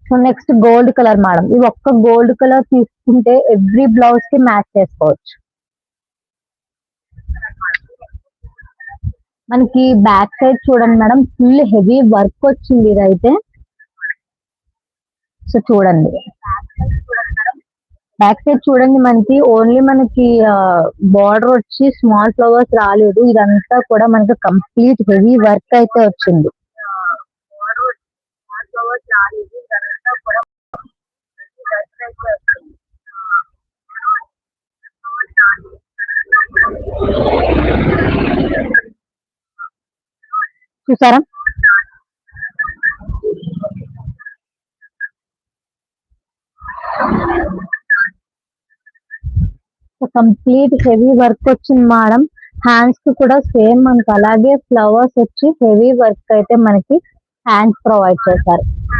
So next gold colour madam. ఈ ఒక్క gold colour తీసుకుంటే ఎవ్రీ బ్లౌజ్ కి మ్యాచ్ చేసుకోవచ్చు. మనకి బ్యాక్ సైడ్ చూడండి మేడం, ఫుల్ హెవీ వర్క్ వచ్చింది ఇదైతే. సో చూడండి బ్యాక్ సైడ్ చూడండి, మనకి బార్డర్ వచ్చి స్మాల్ ఫ్లవర్స్ రాలేదు. ఇదంతా కూడా మనకి కంప్లీట్ హెవీ వర్క్ అయితే వచ్చింది. చూసారా? కంప్లీట్ హెవీ వర్క్ వచ్చింది మేడం. హ్యాండ్స్ కి కూడా సేమ్ మనకి అలాగే ఫ్లవర్స్ వచ్చి హెవీ వర్క్ అయితే మనకి హ్యాండ్స్ ప్రొవైడ్ చేశారు.